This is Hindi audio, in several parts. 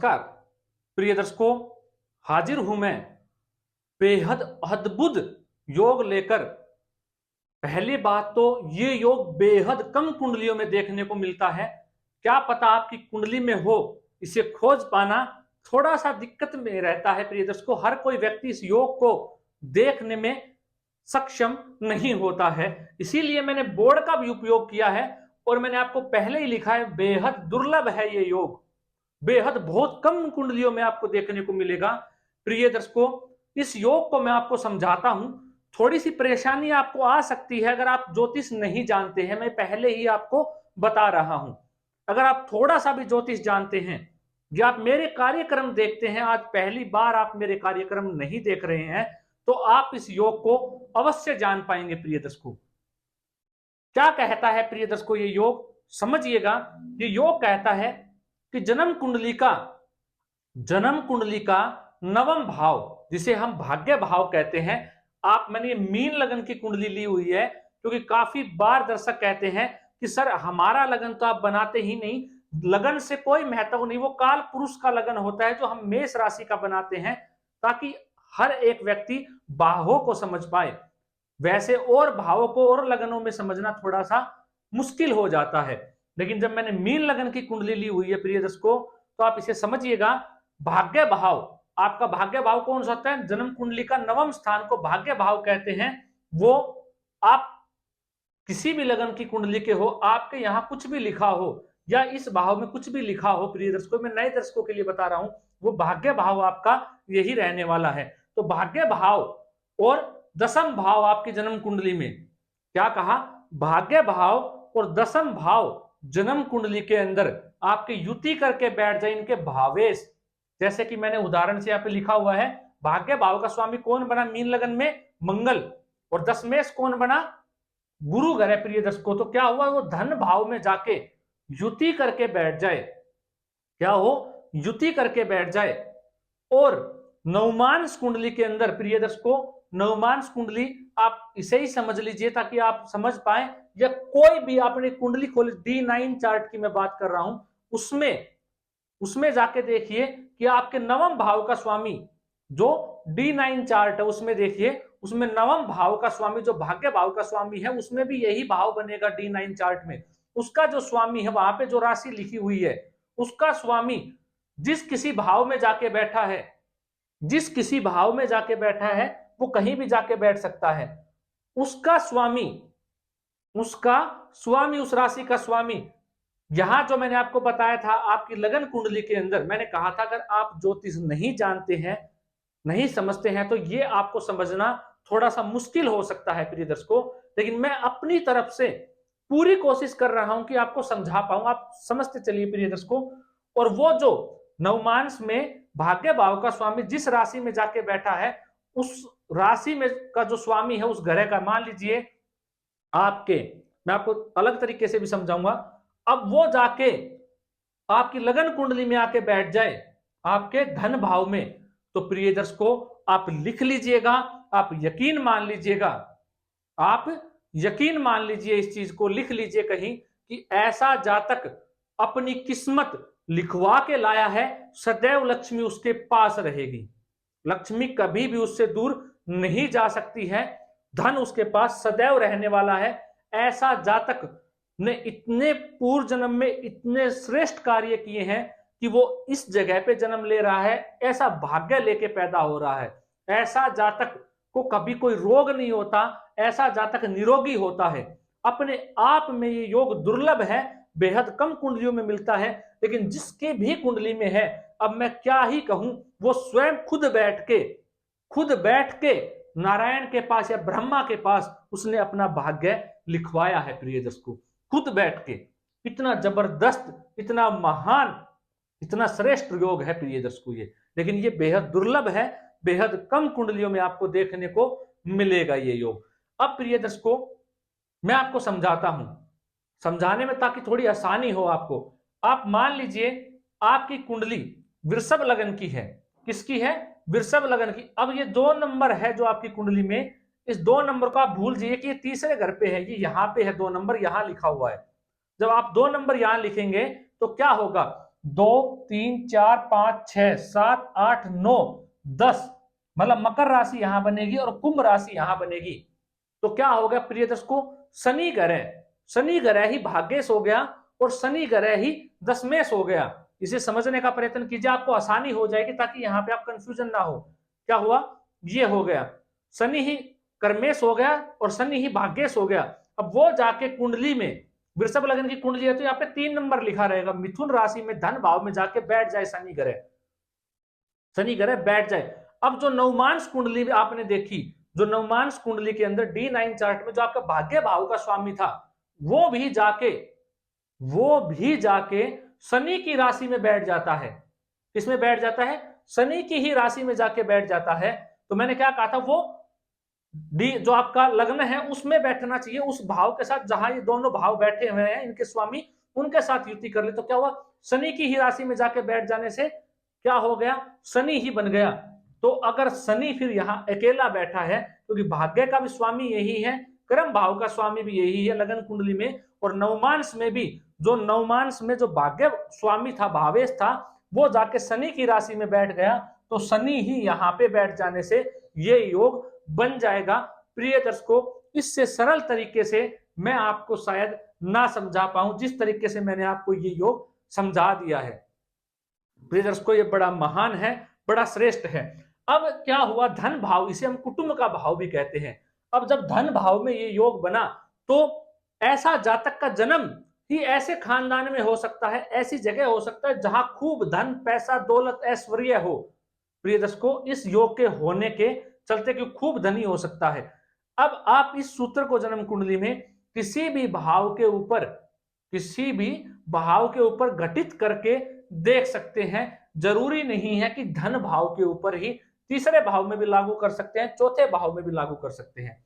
नमस्कार प्रिय दर्शकों, हाजिर हूं मैं बेहद अद्भुत योग लेकर। पहली बात तो ये योग बेहद कम कुंडलियों में देखने को मिलता है। क्या पता आपकी कुंडली में हो, इसे खोज पाना थोड़ा सा दिक्कत में रहता है। प्रिय दर्शकों, हर कोई व्यक्ति इस योग को देखने में सक्षम नहीं होता है, इसीलिए मैंने बोर्ड का भी उपयोग किया है और मैंने आपको पहले ही लिखा है बेहद दुर्लभ है ये योग, बेहद बहुत कम कुंडलियों में आपको देखने को मिलेगा। प्रिय दर्शकों, इस योग को मैं आपको समझाता हूं। थोड़ी सी परेशानी आपको आ सकती है अगर आप ज्योतिष नहीं जानते हैं, मैं पहले ही आपको बता रहा हूं। अगर आप थोड़ा सा भी ज्योतिष जानते हैं या आप मेरे कार्यक्रम देखते हैं, आज पहली बार आप मेरे कार्यक्रम नहीं देख रहे हैं, तो आप इस योग को अवश्य जान पाएंगे। प्रिय दर्शकों, क्या कहता है प्रिय दर्शकों ये योग, समझिएगा। ये योग कहता है कि जन्म कुंडली का नवम भाव, जिसे हम भाग्य भाव कहते हैं। मैंने मीन लगन की कुंडली ली हुई है, क्योंकि काफी बार दर्शक कहते हैं कि सर हमारा लगन तो आप बनाते ही नहीं, लगन से कोई महत्व नहीं, वो काल पुरुष का लगन होता है जो हम मेष राशि का बनाते हैं, ताकि हर एक व्यक्ति भावों को समझ पाए। वैसे और भावों को और लगनों में समझना थोड़ा सा मुश्किल हो जाता है, लेकिन जब मैंने मीन लगन की कुंडली ली हुई है प्रिय दर्शकों, तो आप इसे समझिएगा। भाग्य भाव, आपका भाग्य भाव कौन सा होता है? जन्म कुंडली का नवम स्थान को भाग्य भाव कहते हैं। वो आप किसी भी लगन की कुंडली के हो, आपके यहां कुछ भी लिखा हो या इस भाव में कुछ भी लिखा हो, प्रिय दर्शकों मैं नए दर्शकों के लिए बता रहा हूं, वो भाग्य भाव आपका यही रहने वाला है। तो भाग्य भाव और दसम भाव आपकी जन्म कुंडली में, क्या कहा? भाग्य भाव और दसम भाव जन्म कुंडली के अंदर आपके युति करके बैठ जाए, इनके भावेश। जैसे कि मैंने उदाहरण से यहाँ पे लिखा हुआ है, भाग्य भाव का स्वामी कौन बना मीन लगन में? मंगल। और दशमेश कौन बना? गुरु ग्रह। प्रिय दर्शकों, तो क्या हुआ? वो धन भाव में जाके युति करके बैठ जाए। क्या हो? युति करके बैठ जाए। और नवमांश कुंडली के अंदर प्रिय दर्शकों, नवमांश कुंडली आप इसे ही समझ लीजिए ताकि आप समझ पाए, या कोई भी आपने कुंडली खोली, D9 चार्ट की मैं बात कर रहा हूं, उसमें जाके देखिए कि आपके नवम भाव का स्वामी जो D9 चार्ट है, उसमें देखिए, उसमें नवम भाव का स्वामी जो भाग्य भाव का स्वामी है, उसमें भी यही भाव बनेगा D9 चार्ट में। उसका जो स्वामी है, वहां पे जो राशि लिखी हुई है, उसका स्वामी जिस किसी भाव में जाके बैठा है, जिस किसी भाव में जाके बैठा है, वो कहीं भी जाके बैठ सकता है। उसका स्वामी उस राशि का स्वामी, यहां जो मैंने आपको बताया था आपकी लगन कुंडली के अंदर, मैंने कहा था अगर आप ज्योतिष नहीं जानते हैं, नहीं समझते हैं, तो ये आपको समझना थोड़ा सा मुश्किल हो सकता है प्रिय दर्शकों। लेकिन मैं अपनी तरफ से पूरी कोशिश कर रहा हूं कि आपको समझा पाऊं, आप समझते चलिए प्रिय दर्शकों। और वो जो नवमांश में भाग्य भाव का स्वामी जिस राशि में जाके बैठा है, उस राशि में का जो स्वामी है, उस ग्रह का, मान लीजिए आपके, मैं आपको अलग तरीके से भी समझाऊंगा। अब वो जाके आपकी लगन कुंडली में आके बैठ जाए आपके धन भाव में, तो प्रिय दर्शकों आप लिख लीजिएगा, आप यकीन मान लीजिएगा, आप यकीन मान लीजिए, इस चीज को लिख लीजिए कहीं, कि ऐसा जातक अपनी किस्मत लिखवा के लाया है, सदैव लक्ष्मी उसके पास रहेगी। लक्ष्मी कभी भी उससे दूर नहीं जा सकती है, धन उसके पास सदैव रहने वाला है। ऐसा जातक ने इतने पूर्व जन्म में इतने श्रेष्ठ कार्य किए हैं कि वो इस जगह पे जन्म ले रहा है, ऐसा भाग्य लेके पैदा हो रहा है। ऐसा जातक को कभी कोई रोग नहीं होता, ऐसा जातक निरोगी होता है। अपने आप में ये योग दुर्लभ है, बेहद कम कुंडलियों में मिलता है, लेकिन जिसके भी कुंडली में है, अब मैं क्या ही कहूं, वो स्वयं खुद बैठ के नारायण के पास या ब्रह्मा के पास उसने अपना भाग्य लिखवाया है प्रिय दर्शकों, खुद बैठ के। इतना जबरदस्त, इतना महान, इतना श्रेष्ठ योग है प्रिय दर्शकों ये। लेकिन ये बेहद दुर्लभ है, बेहद कम कुंडलियों में आपको देखने को मिलेगा ये योग। अब प्रिय दर्शकों मैं आपको समझाता हूं, समझाने में ताकि थोड़ी आसानी हो आपको। आप मान लीजिए आपकी कुंडली वृषभ लगन की है। किसकी है? वृषभ लगन की। अब ये 2 नंबर है जो आपकी कुंडली में, इस 2 नंबर को आप भूल जाइए कि ये तीसरे घर पे है, ये यहां पे है 2 नंबर, यहां लिखा हुआ है। जब आप 2 नंबर यहां लिखेंगे तो क्या होगा? 2 3 4 5 6 7 8 9 10, मतलब मकर राशि यहां बनेगी और कुंभ राशि यहां बनेगी। तो क्या हो गया प्रिय दर्शकों, शनि ग्रह ही भाग्येश हो गया और शनि ग्रह ही दशमेश हो गया। इसे समझने का प्रयत्न कीजिए, आपको आसानी हो जाएगी, ताकि यहां पे आप कंफ्यूजन ना हो। क्या हुआ, ये हो गया, शनि ही कर्मेश हो गया और शनि ही भाग्येश हो गया। अब वो जाके कुंडली में, वृषभ लग्न की कुंडली है तो यहाँ पे 3 नंबर लिखा रहेगा, मिथुन राशि में धन भाव में जाके बैठ जाए शनि ग्रह, शनि ग्रह बैठ जाए। अब जो नवमांश कुंडली आपने देखी, जो नवमांश कुंडली के अंदर D9 चार्ट में जो आपका भाग्य भाव का स्वामी था, वो भी जाके शनि की राशि में बैठ जाता है। किसमें बैठ जाता है, शनि की ही राशि में जाके बैठ जाता है। तो मैंने क्या कहा था, वो डी जो आपका लग्न है उसमें बैठना चाहिए, उस भाव के साथ जहां ये दोनों भाव बैठे हुए हैं इनके स्वामी, उनके साथ युति कर ले। तो क्या हुआ, शनि की ही राशि में जाके बैठ जाने से क्या हो गया, शनि ही बन गया। तो अगर शनि फिर यहां अकेला बैठा है, क्योंकि भाग्य का भी स्वामी यही है, कर्म भाव का स्वामी भी यही है लगन कुंडली में, और नवमांश में भी, जो नवमांश में जो भाग्य स्वामी था, भावेश था, वो जाके शनि की राशि में बैठ गया। तो शनि ही यहां पे बैठ जाने से ये योग बन जाएगा। प्रिय दर्शकों, इससे सरल तरीके से मैं आपको शायद ना समझा पाऊं, जिस तरीके से मैंने आपको ये योग समझा दिया है। प्रिय दर्शकों, ये बड़ा महान है, बड़ा श्रेष्ठ है। अब क्या हुआ, धन भाव, इसे हम कुटुंब का भाव भी कहते हैं। अब जब धन भाव में ये योग बना, तो ऐसा जातक का जन्म ही ऐसे खानदान में हो सकता है, ऐसी जगह हो सकता है जहां खूब धन, पैसा, दौलत, ऐश्वर्य हो। प्रिय दर्शकों, इस योग के होने के चलते कि खूब धनी हो सकता है। अब आप इस सूत्र को जन्म कुंडली में किसी भी भाव के ऊपर घटित करके देख सकते हैं। जरूरी नहीं है कि धन भाव के ऊपर ही, तीसरे भाव में भी लागू कर सकते हैं, चौथे भाव में भी लागू कर सकते हैं,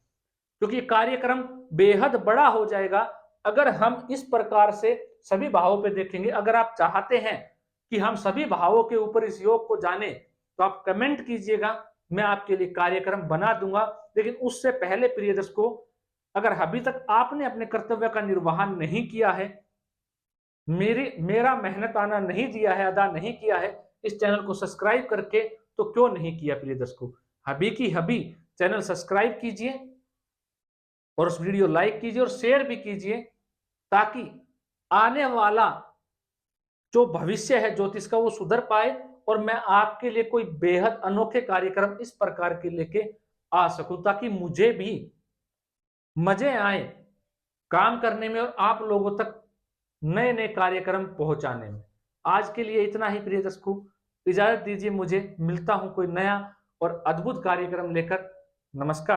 क्योंकि कार्यक्रम बेहद बड़ा हो जाएगा अगर हम इस प्रकार से सभी भावों पे देखेंगे। अगर आप चाहते हैं कि हम सभी भावों के ऊपर इस योग को जाने, तो आप कमेंट कीजिएगा, मैं आपके लिए कार्यक्रम बना दूंगा। लेकिन उससे पहले प्रिय दर्शकों, अगर अभी तक आपने अपने कर्तव्य का निर्वहन नहीं किया है, मेरा मेहनत आना नहीं दिया है, अदा नहीं किया है, इस चैनल को सब्सक्राइब करके, तो क्यों नहीं किया प्रिय दर्शकों, हबी की हबी चैनल सब्सक्राइब कीजिए और उस वीडियो लाइक कीजिए और शेयर भी कीजिए, ताकि आने वाला जो भविष्य है ज्योतिष का वो सुधर पाए और मैं आपके लिए कोई बेहद अनोखे कार्यक्रम इस प्रकार के लेके आ सकूं, ताकि मुझे भी मजे आए काम करने में और आप लोगों तक नए नए कार्यक्रम पहुंचाने में। आज के लिए इतना ही प्रिय दर्शकों, इजाजत दीजिए मुझे, मिलता हूं कोई नया और अद्भुत कार्यक्रम लेकर। नमस्कार।